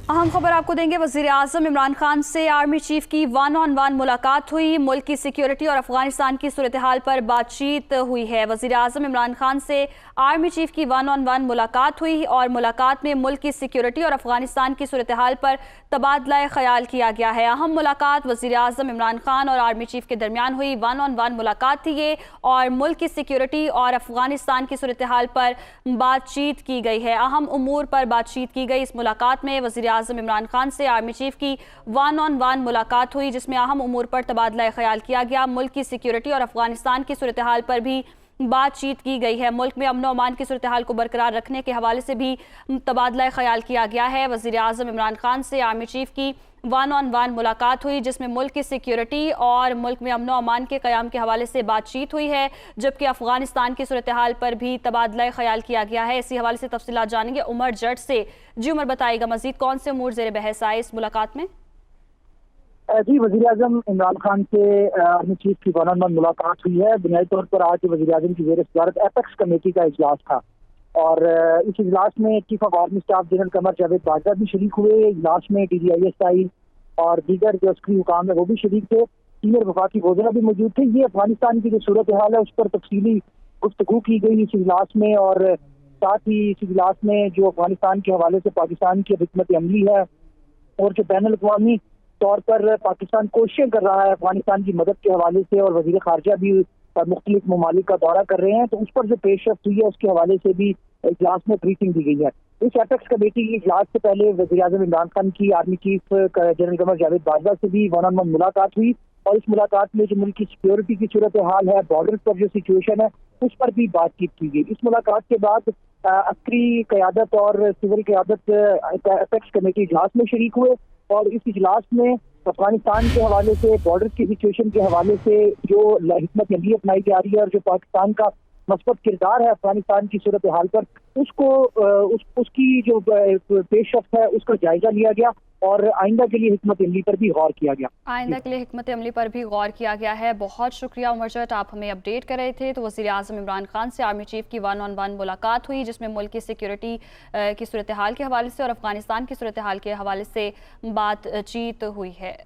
अहम खबर आपको देंगे। वज़ीर-ए-आज़म इमरान खान से आर्मी चीफ की वन ऑन वन मुलाकात हुई। मुल्क की सिक्योरिटी और अफगानिस्तान की सूरत हाल पर बातचीत हुई है। वज़ीर-ए-आज़म इमरान खान से आर्मी चीफ की वन ऑन वन मुलाकात हुई और मुलाकात में मुल्क की सिक्योरिटी और अफगानिस्तान की सूरत हाल पर तबादला ख्याल किया गया है। अहम मुलाकात वज़ीर-ए-आज़म इमरान खान और आर्मी चीफ के दरमियान हुई वन ऑन वन मुलाकात थी ये, और मुल्क की सिक्योरिटी और अफगानिस्तान की सूरत हाल पर बातचीत की गई है। अहम उमूर पर बातचीत की गई। इस मुलाकात में वज़ीर-ए-आज़म इमरान खान से आर्मी चीफ की वन ऑन वन मुलाकात हुई, जिसमें अहम उमूर पर तबादला ख्याल किया गया। मुल्क की सिक्योरिटी और अफगानिस्तान की सूरत हाल पर भी बातचीत की गई है। मुल्क में अमन और अमान की सूरत हाल को बरकरार रखने के हवाले से भी तबादला ख्याल किया गया है। वज़ीर-ए-आज़म इमरान खान से आर्मी चीफ की वन ऑन वन मुलाकात हुई, जिसमें मुल्क की सिक्योरिटी और मुल्क में अमन और अमान के क़याम के हवाले से बातचीत हुई है, जबकि अफगानिस्तान की सूरत हाल पर भी तबादला ख्याल किया गया है। इसी हवाले से तफसीलात जानेंगे उमर जट से। जी उमर, बताइएगा मज़ीद कौन से उमूर ज़ेर बहस आए इस मुलाकात में? जी, वज़ीर-ए-आज़म इमरान खान से आर्मी चीफ की वन ऑन वन मुलाकात हुई है। बुनियादी तौर पर आज वज़ीर-ए-आज़म की ज़ेर सदारत एपेक्स कमेटी का इजलास था और इस इजलास में chief of army staff general Qamar Javed Bajwa भी शरीक हुए। इजलास में DGISI और दीगर जो अस्करी हुकाम है वो भी शरीक थे। सीनियर वफाकी वज़रा भी मौजूद थे। ये अफगानिस्तान की जो सूरत हाल है उस पर तफसीली गुफ्तगू की गई इस इजलास में, और साथ ही इस इजलास में जो अफगानिस्तान के हवाले से पाकिस्तान की हिकमत अमली है और जो बैनुल अक़वामी तौर पर पाकिस्तान कोशिशें कर रहा है अफगानिस्तान की मदद के हवाले से, और वज़ीर ख़ारजा भी मुख्तलिफ ममालिक का दौरा कर रहे हैं, तो उस पर जो पेशरफ्त हुई है उसके हवाले से भी इजलास में ब्रीफिंग दी गई है। इस एपेक्स कमेटी की इजलास से पहले वज़ीर-ए-आज़म इमरान खान की army chief general Qamar Javed Bajwa से भी वन ऑन वन मुलाकात हुई, और इस मुलाकात में जो मुल्क की सिक्योरिटी की सूरत हाल है, बॉर्डर पर जो सिचुएशन है उस पर भी बातचीत की गई। इस मुलाकात के बाद अस्करी क़यादत और सिविल क़यादत एपेक्स कमेटी इजलास में शरीक हुए, और इस इजलास में अफगानिस्तान के हवाले से, बॉर्डर की सिचुएशन के हवाले से जो हिकमत अमली अपनाई जा रही है और जो पाकिस्तान का मस्बत किरदार है अफगानिस्तान की सूरत हाल पर, उसको उसकी जो पेशरफ्त है उसका जायजा लिया गया, और आइंदा के लिए हिकमत अमली पर भी गौर किया गया। आइंदा के लिए हिकमत अमली पर भी गौर किया गया है। बहुत शुक्रिया उमर जट, आप हमें अपडेट कर रहे थे। तो वज़ीर-ए-आज़म इमरान खान से आर्मी चीफ की वन ऑन वन मुलाकात हुई, जिसमें मुल्क की सिक्योरिटी की सूरत हाल के हवाले से और अफगानिस्तान की सूरत हाल के हवाले से बातचीत हुई है।